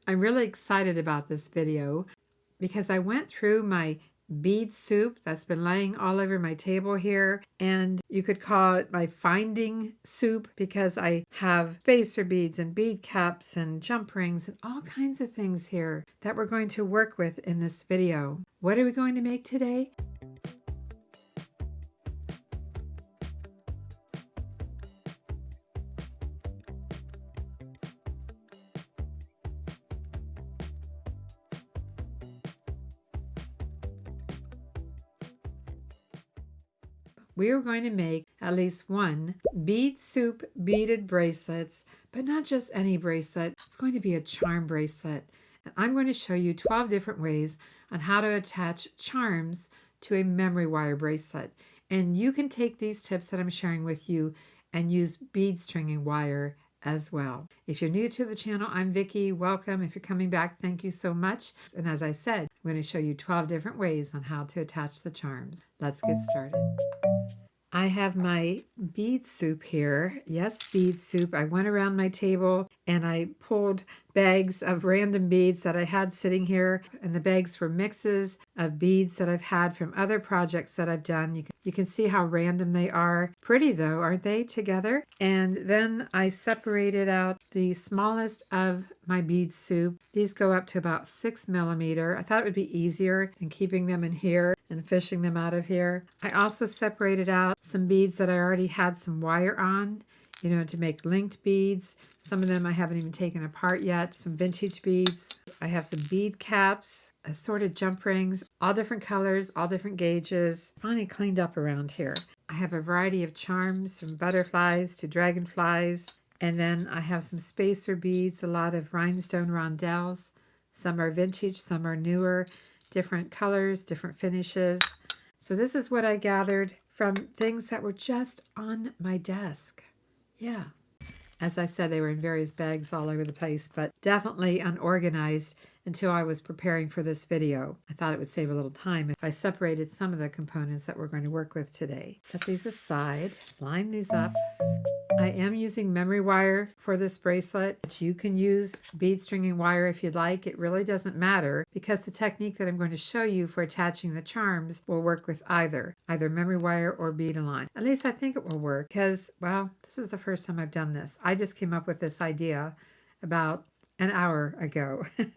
I'm really excited about this video because I went through my bead soup that's been laying all over my table here, and you could call it my finding soup because I have spacer beads and bead caps and jump rings and all kinds of things here that we're going to work with in this video. What are we going to make today? We are going to make at least one bead soup beaded bracelets, but not just any bracelet. It's going to be a charm bracelet. And I'm going to show you 12 different ways on how to attach charms to a memory wire bracelet. And you can take these tips that I'm sharing with you and use bead stringing wire as well. If you're new to the channel, I'm Vicki. Welcome. If you're coming back, thank you so much. And as I said, I'm going to show you 12 different ways on how to attach the charms. Let's get started. I have my bead soup here. Yes, bead soup. I went around my table and I pulled bags of random beads that I had sitting here, and the bags were mixes of beads that I've had from other projects that I've done. You can see how random they are. Pretty though, aren't they, together? And then I separated out the smallest of my bead soup. These go up to about 6 millimeter. I thought it would be easier than keeping them in here and fishing them out of here. I also separated out some beads that I already had some wire on, to make linked beads. Some of them I haven't even taken apart yet. Some vintage beads. I have some bead caps, assorted jump rings, all different colors, all different gauges. Finally cleaned up around here. I have a variety of charms from butterflies to dragonflies. And then I have some spacer beads, a lot of rhinestone rondelles. Some are vintage, some are newer, different colors, different finishes. So this is what I gathered from things that were just on my desk. Yeah. As I said, they were in various bags all over the place, but definitely unorganized until I was preparing for this video. I thought it would save a little time if I separated some of the components that we're going to work with today. Set these aside, line these up. I am using memory wire for this bracelet, but you can use bead stringing wire if you'd like. It really doesn't matter because the technique that I'm going to show you for attaching the charms will work with either memory wire or bead align. At least I think it will work because, well, this is the first time I've done this. I just came up with this idea about an hour ago and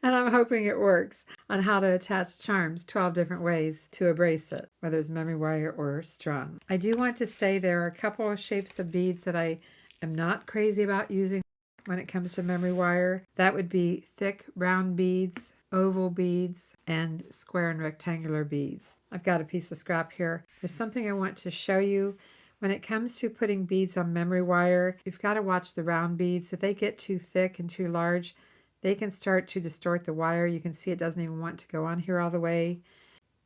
I'm hoping it works on how to attach charms 12 different ways to a bracelet, whether it's memory wire or strung. I do want to say there are a couple of shapes of beads that I am not crazy about using when it comes to memory wire. That would be thick round beads, oval beads, and square and rectangular beads. I've got a piece of scrap here. There's something I want to show you. When it comes to putting beads on memory wire, you've got to watch the round beads. If they get too thick and too large, they can start to distort the wire. You can see it doesn't even want to go on here all the way.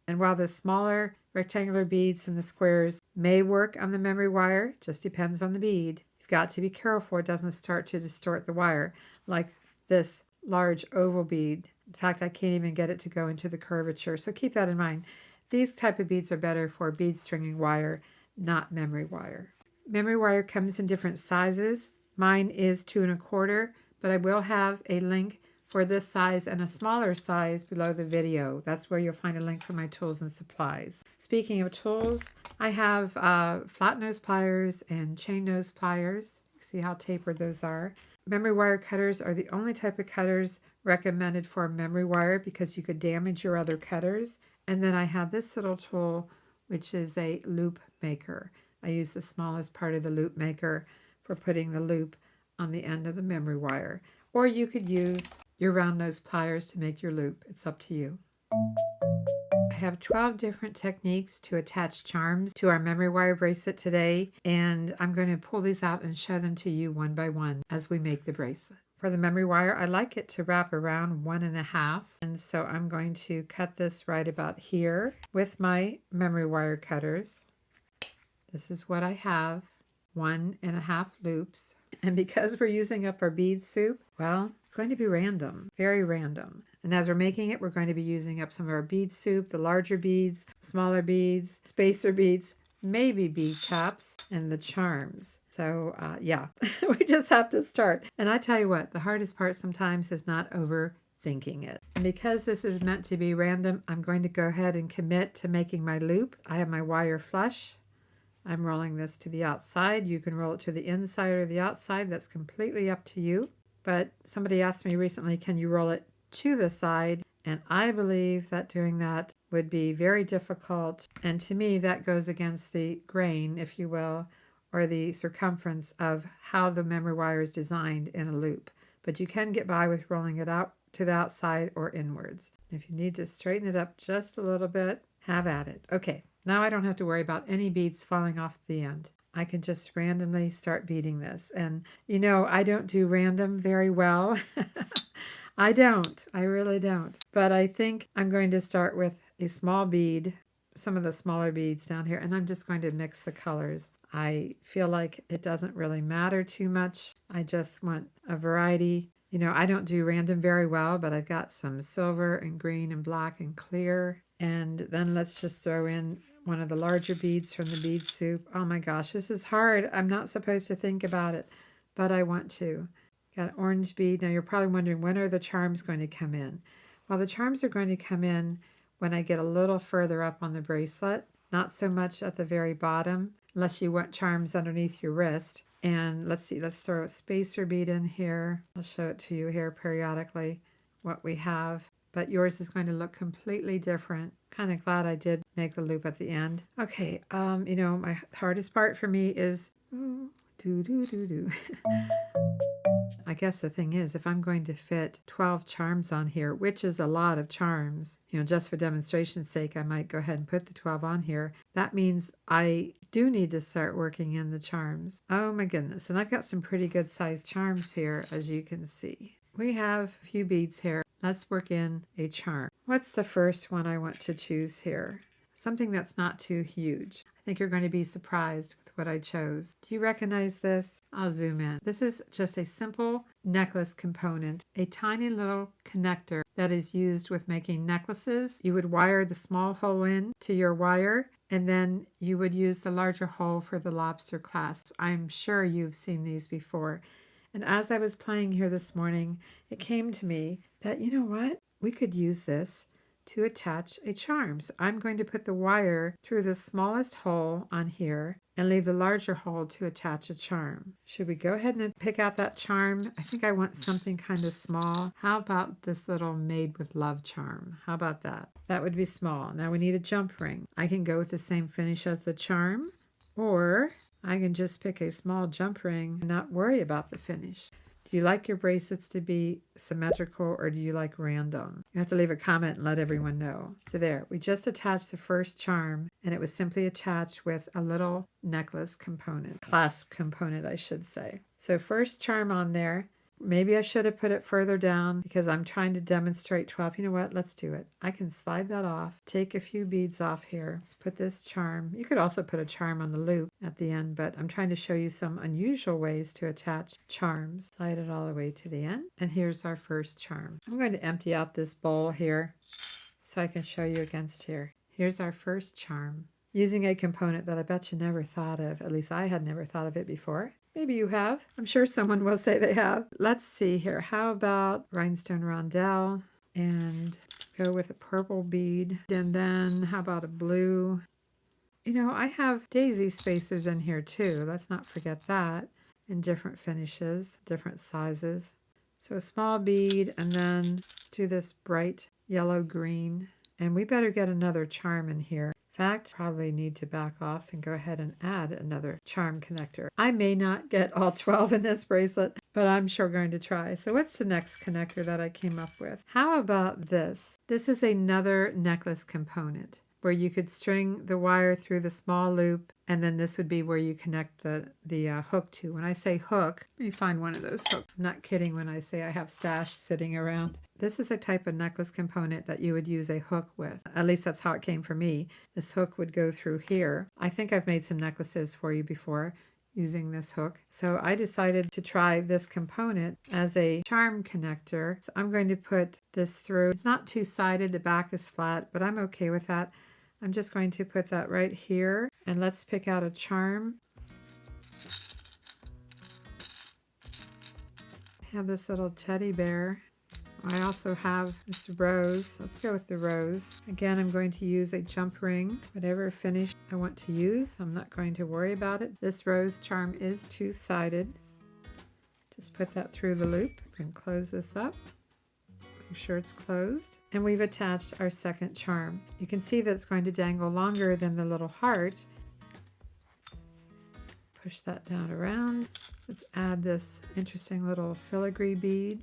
And while the smaller rectangular beads and the squares may work on the memory wire, just depends on the bead. You've got to be careful it doesn't start to distort the wire, like this large oval bead. In fact, I can't even get it to go into the curvature, so keep that in mind. These type of beads are better for bead stringing wire, not memory wire. Memory wire comes in different sizes. Mine is 2 1/4, but I will have a link for this size and a smaller size below the video. That's where you'll find a link for my tools and supplies. Speaking of tools, I have flat nose pliers and chain nose pliers. See how tapered those are. Memory wire cutters are the only type of cutters recommended for memory wire because you could damage your other cutters. And then I have this little tool, which is a loop maker. I use the smallest part of the loop maker for putting the loop on the end of the memory wire. Or you could use your round nose pliers to make your loop. It's up to you. I have 12 different techniques to attach charms to our memory wire bracelet today, and I'm going to pull these out and show them to you one by one as we make the bracelet. For the memory wire, I like it to wrap around 1 1/2, and so I'm going to cut this right about here with my memory wire cutters. This is what I have, 1 1/2 loops. And because we're using up our bead soup, well, it's going to be random, very random. And as we're making it, we're going to be using up some of our bead soup, the larger beads, smaller beads, spacer beads, maybe bead caps, and the charms. So yeah, we just have to start. And I tell you what, the hardest part sometimes is not overthinking it. And because this is meant to be random, I'm going to go ahead and commit to making my loop. I have my wire flush. I'm rolling this to the outside. You can roll it to the inside or the outside. That's completely up to you. But somebody asked me recently, can you roll it to the side? And I believe that doing that would be very difficult. And to me, that goes against the grain, if you will, or the circumference of how the memory wire is designed in a loop. But you can get by with rolling it out to the outside or inwards. If you need to straighten it up just a little bit, have at it. Okay, now I don't have to worry about any beads falling off the end. I can just randomly start beading this. And you know, I don't do random very well. I don't. I really don't. But I think I'm going to start with a small bead, some of the smaller beads down here, and I'm just going to mix the colors. I feel like it doesn't really matter too much. I just want a variety. You know, I don't do random very well, but I've got some silver and green and black and clear. And then let's just throw in one of the larger beads from the bead soup. Oh my gosh, this is hard. I'm not supposed to think about it, but I want to. Got an orange bead. Now you're probably wondering, when are the charms going to come in? Well, the charms are going to come in when I get a little further up on the bracelet, not so much at the very bottom, unless you want charms underneath your wrist. And let's see, let's throw a spacer bead in here. I'll show it to you here periodically, what we have. But yours is going to look completely different. Kind of glad I did make the loop at the end. Okay, you know, my hardest part for me is I guess the thing is, if I'm going to fit 12 charms on here, which is a lot of charms, you know, just for demonstration's sake, I might go ahead and put the 12 on here. That means I do need to start working in the charms. Oh my goodness. And I've got some pretty good sized charms here, as you can see. We have a few beads here. Let's work in a charm. What's the first one I want to choose here? Something that's not too huge. I think you're going to be surprised with what I chose. Do you recognize this? I'll zoom in. This is just a simple necklace component, a tiny little connector that is used with making necklaces. You would wire the small hole in to your wire, and then you would use the larger hole for the lobster clasp. I'm sure you've seen these before. And as I was playing here this morning, it came to me that, you know what? We could use this to attach a charm. So I'm going to put the wire through the smallest hole on here and leave the larger hole to attach a charm. Should we go ahead and pick out that charm? I think I want something kind of small. How about this little made with love charm? How about that? That would be small. Now we need a jump ring. I can go with the same finish as the charm, or I can just pick a small jump ring and not worry about the finish. Do you like your bracelets to be symmetrical, or do you like random? You have to leave a comment and let everyone know. So there, we just attached the first charm, and it was simply attached with a little necklace component, clasp component, I should say. So first charm on there. Maybe I should have put it further down because I'm trying to demonstrate 12. You know what? Let's do it. I can slide that off, take a few beads off here. Let's put this charm. You could also put a charm on the loop at the end, but I'm trying to show you some unusual ways to attach charms. Slide it all the way to the end. And here's our first charm. I'm going to empty out this bowl here so I can show you against here. Here's our first charm, using a component that I bet you never thought of. At least I had never thought of it before. Maybe you have. I'm sure someone will say they have. Let's see here. How about rhinestone rondelle? And go with a purple bead. And then how about a blue? You know, I have daisy spacers in here too. Let's not forget that. In different finishes, different sizes. So a small bead, and then let's do this bright yellow green. And we better get another charm in here. In fact, probably need to back off and go ahead and add another charm connector. I may not get all 12 in this bracelet, but I'm sure going to try. So what's the next connector that I came up with? How about this? This is another necklace component where you could string the wire through the small loop, and then this would be where you connect the hook to. When I say hook, let me find one of those hooks. I'm not kidding when I say I have stash sitting around. This is a type of necklace component that you would use a hook with. At least that's how it came for me. This hook would go through here. I think I've made some necklaces for you before using this hook. So I decided to try this component as a charm connector. So I'm going to put this through. It's not two-sided, the back is flat, but I'm okay with that. I'm just going to put that right here And let's pick out a charm. I have this little teddy bear. I also have this rose. Let's go with the rose. Again, I'm going to use a jump ring, whatever finish I want to use. I'm not going to worry about it. This rose charm is two-sided. Just put that through the loop and close this up. Make sure it's closed. And we've attached our second charm. You can see that it's going to dangle longer than the little heart. Push that down around. Let's add this interesting little filigree bead.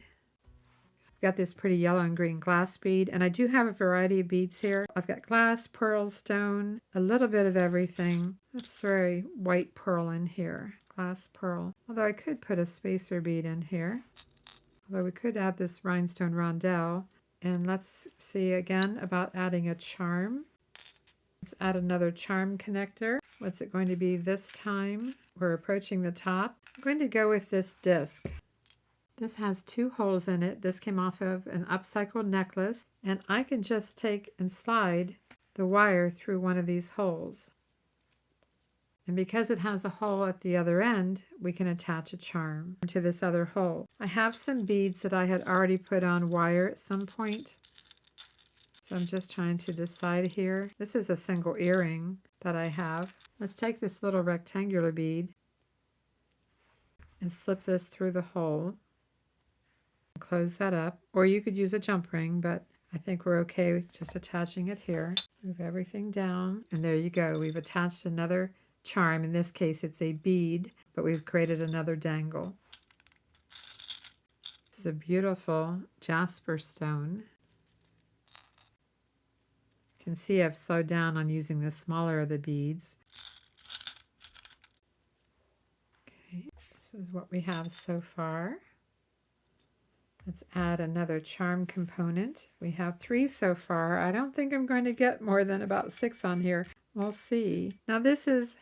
I've got this pretty yellow and green glass bead, and I do have a variety of beads here. I've got glass, pearl, stone, a little bit of everything. Let's throw a white pearl in here. Glass pearl. Although I could put a spacer bead in here. Although we could add this rhinestone rondelle. And let's see again about adding a charm. Let's add another charm connector. What's it going to be this time? We're approaching the top. I'm going to go with this disc. This has two holes in it. This came off of an upcycled necklace, and I can just take and slide the wire through one of these holes. And because it has a hole at the other end, we can attach a charm to this other hole. I have some beads that I had already put on wire at some point. So I'm just trying to decide here. This is a single earring that I have. Let's take this little rectangular bead and slip this through the hole. Close that up. Or you could use a jump ring, but I think we're okay with just attaching it here. Move everything down. And there you go. We've attached another charm. In this case, it's a bead, but we've created another dangle. This is a beautiful jasper stone. You can see I've slowed down on using the smaller of the beads. Okay, this is what we have so far. Let's add another charm component. We have 3 so far. I don't think I'm going to get more than about 6 on here. We'll see. Now this is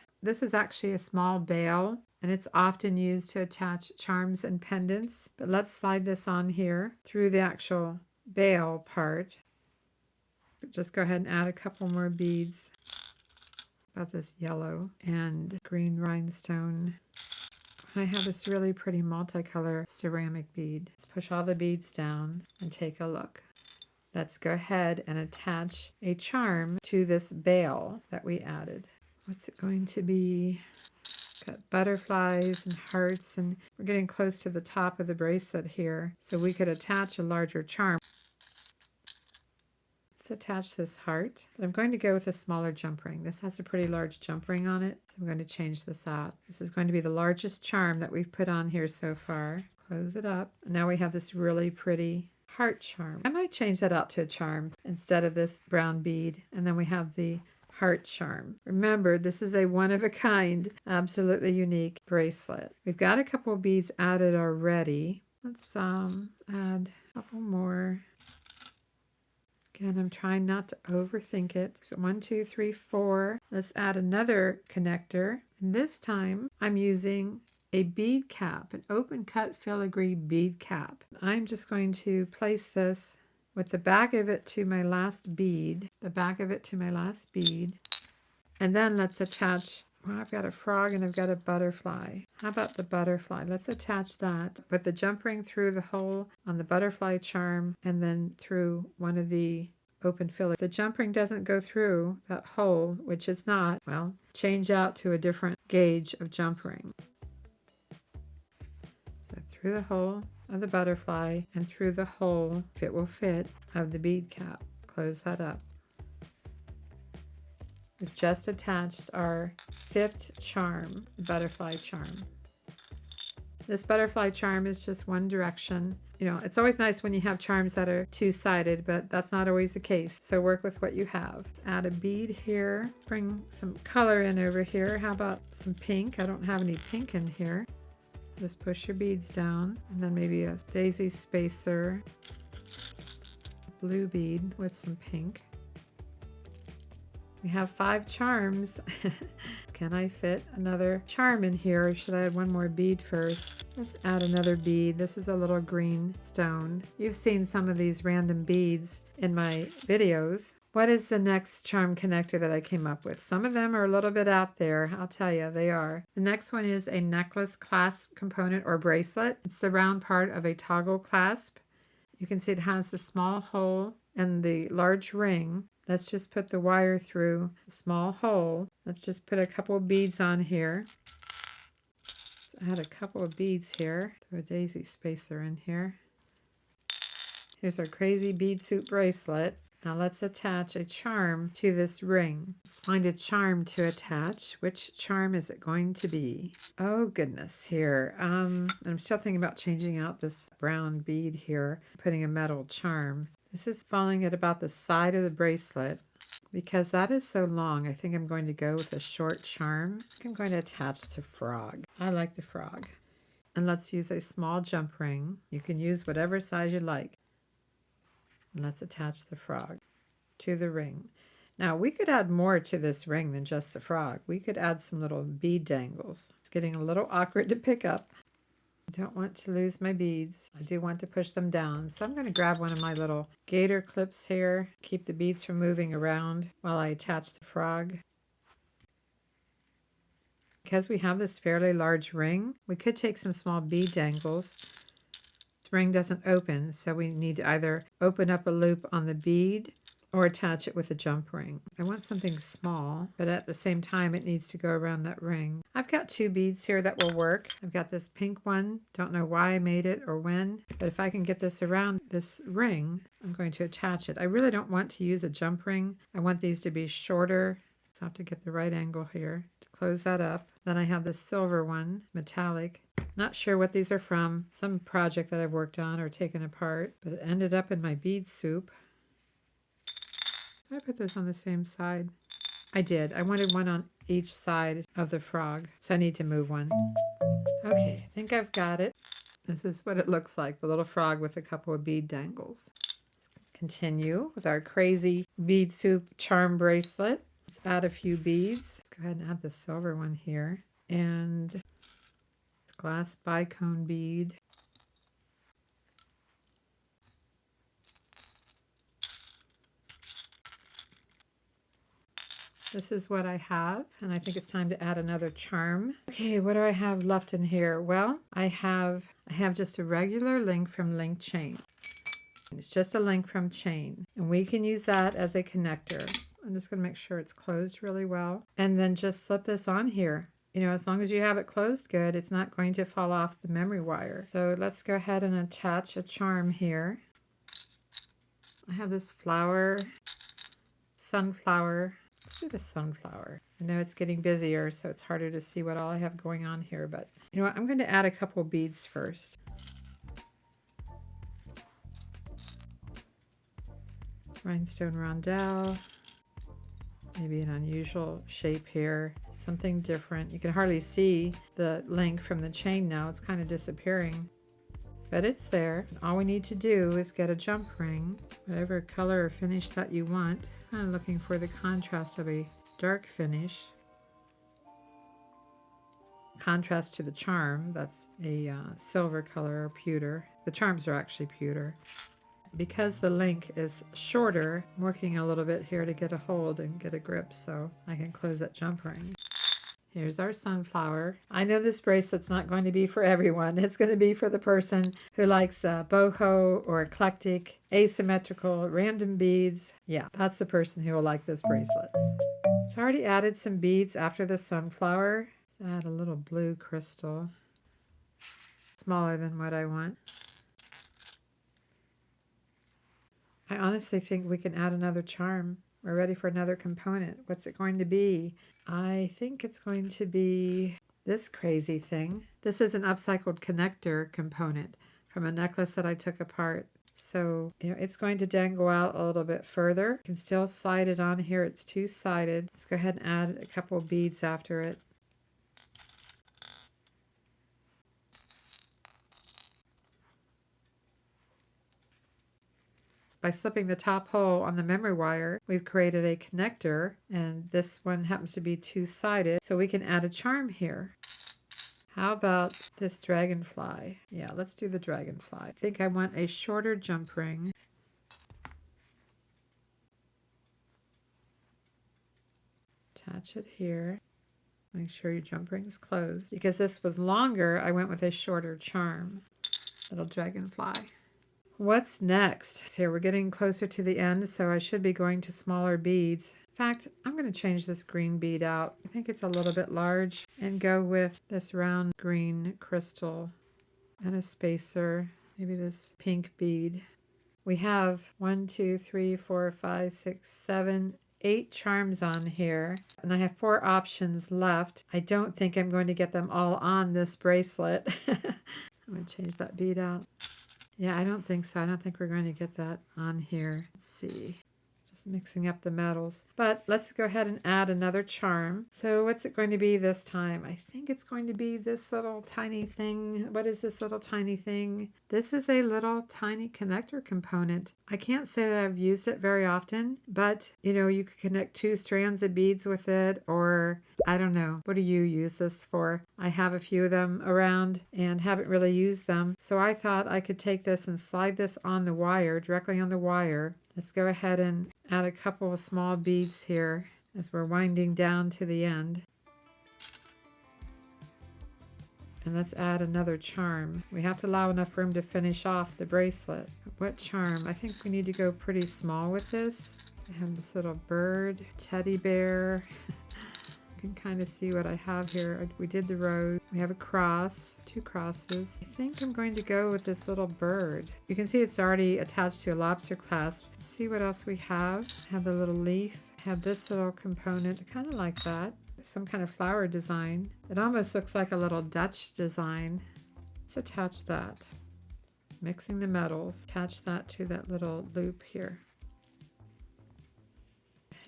actually a small bail, and it's often used to attach charms and pendants. But let's slide this on here through the actual bail part. Just go ahead and add a couple more beads. About this yellow and green rhinestone. I have this really pretty multicolor ceramic bead. Let's push all the beads down and take a look. Let's go ahead and attach a charm to this bail that we added. What's it going to be? Got butterflies and hearts, and we're getting close to the top of the bracelet here, so we could attach a larger charm. Let's attach this heart, but I'm going to go with a smaller jump ring. This has a pretty large jump ring on it, so I'm going to change this out. This is going to be the largest charm that we've put on here so far. Close it up. Now we have this really pretty heart charm. I might change that out to a charm instead of this brown bead, and then we have the heart charm. Remember, this is a one-of-a-kind, absolutely unique bracelet. We've got a couple of beads added already. Let's add a couple more. Again, I'm trying not to overthink it. So 1, 2, 3, 4. Let's add another connector. And this time I'm using a bead cap, an open cut filigree bead cap. I'm just going to place this with the back of it to my last bead, and then let's attach, well, I've got a frog and I've got a butterfly. How about the butterfly? Let's attach that. Put the jump ring through the hole on the butterfly charm and then through one of the open filigree. The jump ring doesn't go through that hole, which it's not, well, change out to a different gauge of jump ring. So through the hole of the butterfly and through the hole, if it will fit, of the bead cap. Close that up. We've just attached our 5th charm, butterfly charm. This butterfly charm is just one direction. You know, it's always nice when you have charms that are two-sided, but that's not always the case. So work with what you have. Let's add a bead here. Bring some color in over here. How about some pink? I don't have any pink in here. Just push your beads down, and then maybe a daisy spacer, blue bead with some pink. We have 5 charms. Can I fit another charm in here, or should I add one more bead first? Let's add another bead. This is a little green stone. You've seen some of these random beads in my videos. What is the next charm connector that I came up with? Some of them are a little bit out there. I'll tell you, they are. The next one is a necklace clasp component or bracelet. It's the round part of a toggle clasp. You can see it has the small hole and the large ring. Let's just put the wire through the small hole. Let's just put a couple of beads on here. Add a couple of beads here. Throw a daisy spacer in here. Here's our crazy bead soup bracelet. Now let's attach a charm to this ring. Let's find a charm to attach. Which charm is it going to be? Oh goodness, here. I'm still thinking about changing out this brown bead here, putting a metal charm. This is falling at about the side of the bracelet. Because that is so long, I think I'm going to go with a short charm. I think I'm going to attach the frog. I like the frog. And let's use a small jump ring. You can use whatever size you like. And let's attach the frog to the ring. Now we could add more to this ring than just the frog. We could add some little bead dangles. It's getting a little awkward to pick up. I don't want to lose my beads. I do want to push them down. So I'm going to grab one of my little gator clips here. Keep the beads from moving around while I attach the frog. Because we have this fairly large ring, we could take some small bead dangles. This ring doesn't open, so we need to either open up a loop on the bead or attach it with a jump ring. I want something small, but at the same time it needs to go around that ring. I've got two beads here that will work. I've got this pink one. Don't know why I made it or when, but if I can get this around this ring, I'm going to attach it. I really don't want to use a jump ring. I want these to be shorter. So I have to get the right angle here to close that up. Then I have this silver one, metallic. Not sure what these are from. Some project that I've worked on or taken apart, but it ended up in my bead soup. Did I put those on the same side? I did. I wanted one on each side of the frog, so I need to move one. Okay, I think I've got it. This is what it looks like, the little frog with a couple of bead dangles. Let's continue with our crazy bead soup charm bracelet. Let's add a few beads. Let's go ahead and add the silver one here. And glass bicone bead. This is what I have, and I think it's time to add another charm. Okay, what do I have left in here? Well, I have just a regular link from link chain. It's just a link from chain, and we can use that as a connector. I'm just going to make sure it's closed really well, and then just slip this on here. You know, as long as you have it closed good, it's not going to fall off the memory wire. So let's go ahead and attach a charm here. I have this flower, sunflower. Let's do the sunflower. I know it's getting busier, so it's harder to see what all I have going on here, but you know what? I'm going to add a couple beads first. Rhinestone rondelle. Maybe an unusual shape here. Something different. You can hardly see the link from the chain now. It's kind of disappearing. But it's there. All we need to do is get a jump ring, whatever color or finish that you want. I'm looking for the contrast of a dark finish. Contrast to the charm, that's a silver color or pewter. The charms are actually pewter. Because the link is shorter, I'm working a little bit here to get a hold and get a grip so I can close that jump ring. Here's our sunflower. I know this bracelet's not going to be for everyone. It's going to be for the person who likes boho or eclectic, asymmetrical, random beads. Yeah, that's the person who will like this bracelet. So I already added some beads after the sunflower. Add a little blue crystal. Smaller than what I want. I honestly think we can add another charm. We're ready for another component. What's it going to be? I think it's going to be this crazy thing. This is an upcycled connector component from a necklace that I took apart. So, you know, it's going to dangle out a little bit further. You can still slide it on here. It's two-sided. Let's go ahead and add a couple of beads after it. By slipping the top hole on the memory wire, we've created a connector, and this one happens to be two-sided, so we can add a charm here. How about this dragonfly? Yeah, let's do the dragonfly. I think I want a shorter jump ring. Attach it here. Make sure your jump ring's closed. Because this was longer, I went with a shorter charm. Little dragonfly. What's next? Here, we're getting closer to the end, so I should be going to smaller beads. In fact, I'm going to change this green bead out. I think it's a little bit large, and go with this round green crystal and a spacer, maybe this pink bead. We have 1, 2, 3, 4, 5, 6, 7, 8 charms on here, and I have 4 options left. I don't think I'm going to get them all on this bracelet. I'm going to change that bead out. Yeah, I don't think so. I don't think we're going to get that on here. Let's see. Just mixing up the metals. But let's go ahead and add another charm. So what's it going to be this time? I think it's going to be this little tiny thing. What is this little tiny thing? This is a little tiny connector component. I can't say that I've used it very often, but you know, you could connect 2 strands of beads with it, or I don't know. What do you use this for? I have a few of them around and haven't really used them. So I thought I could take this and slide this on the wire, directly on the wire. Let's go ahead and add a couple of small beads here as we're winding down to the end. And let's add another charm. We have to allow enough room to finish off the bracelet. What charm? I think we need to go pretty small with this. I have this little bird, teddy bear. You can kind of see what I have here. We did the rose. We have a cross, 2 crosses. I think I'm going to go with this little bird. You can see it's already attached to a lobster clasp. Let's see what else we have. I have the little leaf. I have this little component. I kind of like that. Some kind of flower design. It almost looks like a little Dutch design. Let's attach that. Mixing the metals. Attach that to that little loop here.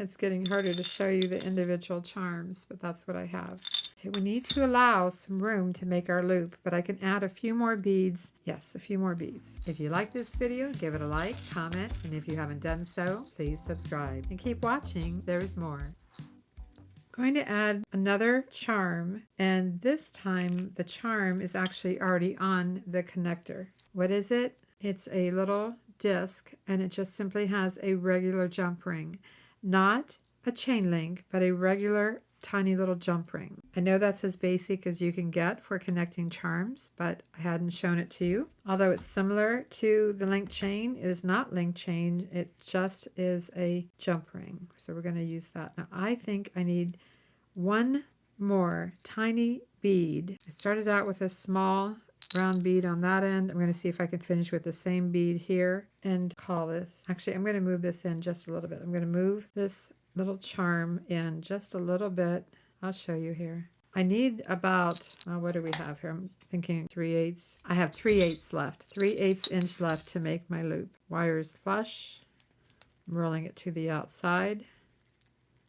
It's getting harder to show you the individual charms, but that's what I have. Okay, we need to allow some room to make our loop, but I can add a few more beads. Yes, a few more beads. If you like this video, give it a like, comment, and if you haven't done so, please subscribe. And keep watching, there's more. Going to add another charm, and this time the charm is actually already on the connector. What is it? It's a little disc, and it just simply has a regular jump ring. Not a chain link, but a regular tiny little jump ring. I know that's as basic as you can get for connecting charms, but I hadn't shown it to you. Although it's similar to the link chain, it is not link chain. It just is a jump ring. So we're going to use that. Now I think I need one more tiny bead. I started out with a small round bead on that end. I'm going to see if I can finish with the same bead here and call this. Actually, I'm going to move this in just a little bit. I'm going to move this little charm in just a little bit. I'll show you here. I need about, what do we have here? I'm thinking 3/8. I have 3/8 left. 3/8 inch left to make my loop. Wires flush. I'm rolling it to the outside.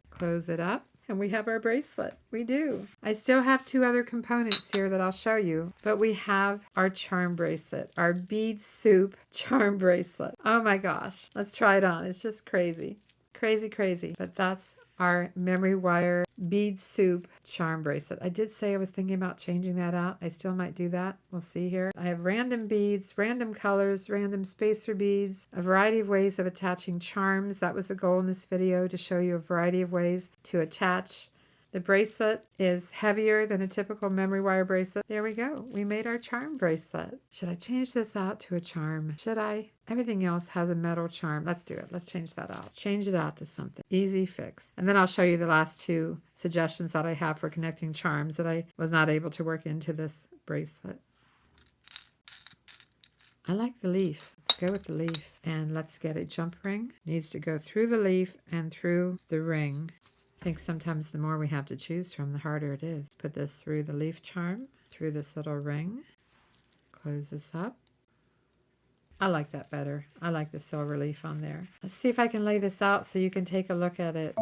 Close it up. And we have our bracelet. We do. I still have 2 other components here that I'll show you, but we have our charm bracelet, our bead soup charm bracelet. Oh my gosh. Let's try it on. It's just crazy. Crazy, crazy. But that's our memory wire bead soup charm bracelet. I did say I was thinking about changing that out. I still might do that. We'll see here. I have random beads, random colors, random spacer beads, a variety of ways of attaching charms. That was the goal in this video, to show you a variety of ways to attach. The bracelet is heavier than a typical memory wire bracelet. There we go. We made our charm bracelet. Should I change this out to a charm? Should I? Everything else has a metal charm. Let's do it. Let's change that out. Change it out to something. Easy fix. And then I'll show you the last 2 suggestions that I have for connecting charms that I was not able to work into this bracelet. I like the leaf. Let's go with the leaf. And let's get a jump ring. It needs to go through the leaf and through the ring. I think sometimes the more we have to choose from, the harder it is. Put this through the leaf charm, through this little ring. Close this up. I like that better. I like the silver leaf on there. Let's see if I can lay this out so you can take a look at it.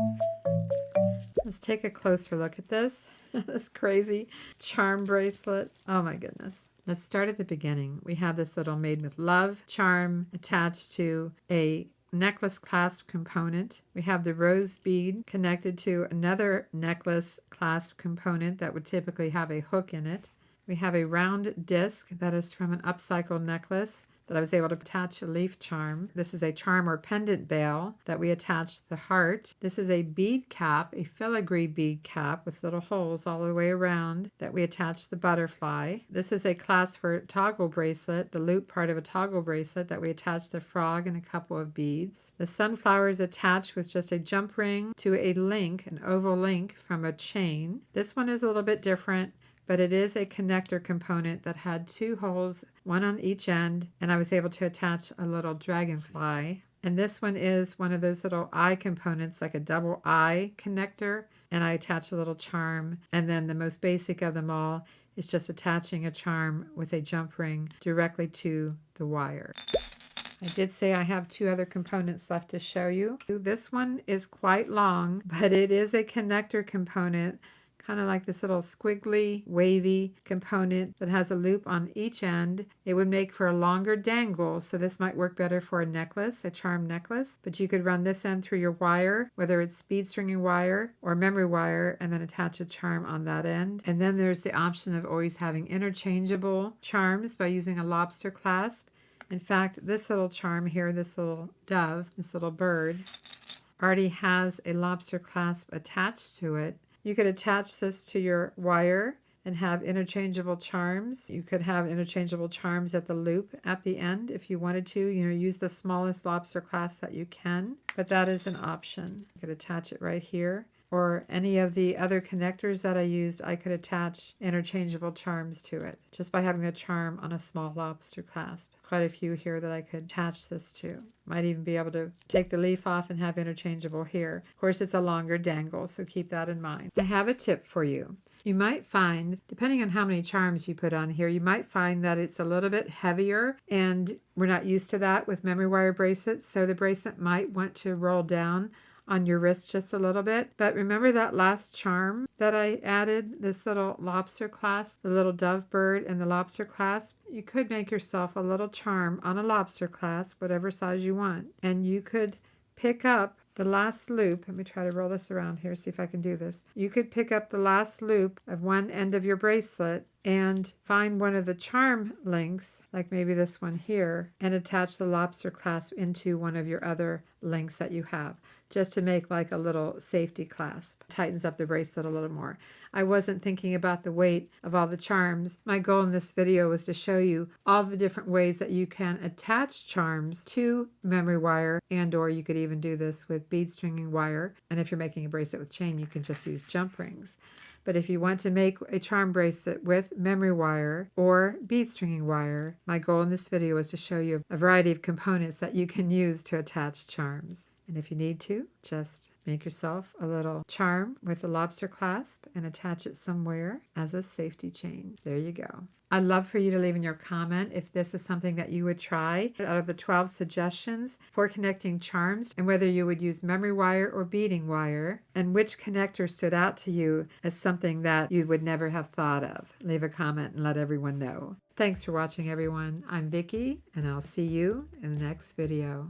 Let's take a closer look at this. This crazy charm bracelet. Oh my goodness. Let's start at the beginning. We have this little made with love charm attached to a necklace clasp component. We have the rose bead connected to another necklace clasp component that would typically have a hook in it. We have a round disc that is from an upcycled necklace that I was able to attach a leaf charm. This is a charm or pendant bail that we attached the heart. This is a bead cap, a filigree bead cap with little holes all the way around that we attached the butterfly. This is a clasp for toggle bracelet, the loop part of a toggle bracelet that we attached the frog and a couple of beads. The sunflower is attached with just a jump ring to a link, an oval link from a chain. This one is a little bit different, but it is a connector component that had 2 holes, one on each end, and I was able to attach a little dragonfly. And this one is one of those little eye components, like a double eye connector, and I attached a little charm. And then the most basic of them all is just attaching a charm with a jump ring directly to the wire. I did say I have 2 other components left to show you. This one is quite long, but it is a connector component, kind of like this little squiggly, wavy component that has a loop on each end. It would make for a longer dangle, so this might work better for a necklace, a charm necklace. But you could run this end through your wire, whether it's bead stringing wire or memory wire, and then attach a charm on that end. And then there's the option of always having interchangeable charms by using a lobster clasp. In fact, this little charm here, this little dove, this little bird, already has a lobster clasp attached to it. You could attach this to your wire and have interchangeable charms. You could have interchangeable charms at the loop at the end if you wanted to. Use the smallest lobster clasp that you can, but that is an option. You could attach it right here. Or any of the other connectors that I used, I could attach interchangeable charms to it just by having a charm on a small lobster clasp. Quite a few here that I could attach this to. Might even be able to take the leaf off and have interchangeable here. Of course, it's a longer dangle, so keep that in mind. I have a tip for you. You might find, depending on how many charms you put on here, you might find that it's a little bit heavier, and we're not used to that with memory wire bracelets, so the bracelet might want to roll down on your wrist just a little bit. But remember that last charm that I added, this little lobster clasp, the little dove bird and the lobster clasp? You could make yourself a little charm on a lobster clasp, whatever size you want, and you could pick up the last loop. Let me try to roll this around here, see if I can do this. You could pick up the last loop of one end of your bracelet and find one of the charm links, like maybe this one here, and attach the lobster clasp into one of your other links that you have, just to make like a little safety clasp. Tightens up the bracelet a little more. I wasn't thinking about the weight of all the charms. My goal in this video was to show you all the different ways that you can attach charms to memory wire, and or you could even do this with bead stringing wire. And if you're making a bracelet with chain, you can just use jump rings. But if you want to make a charm bracelet with memory wire or bead stringing wire, my goal in this video is to show you a variety of components that you can use to attach charms. And if you need to, just make yourself a little charm with a lobster clasp and attach it somewhere as a safety chain. There you go. I'd love for you to leave in your comment if this is something that you would try out of the 12 suggestions for connecting charms, and whether you would use memory wire or beading wire, and which connector stood out to you as something that you would never have thought of. Leave a comment and let everyone know. Thanks for watching, everyone. I'm Vicki, and I'll see you in the next video.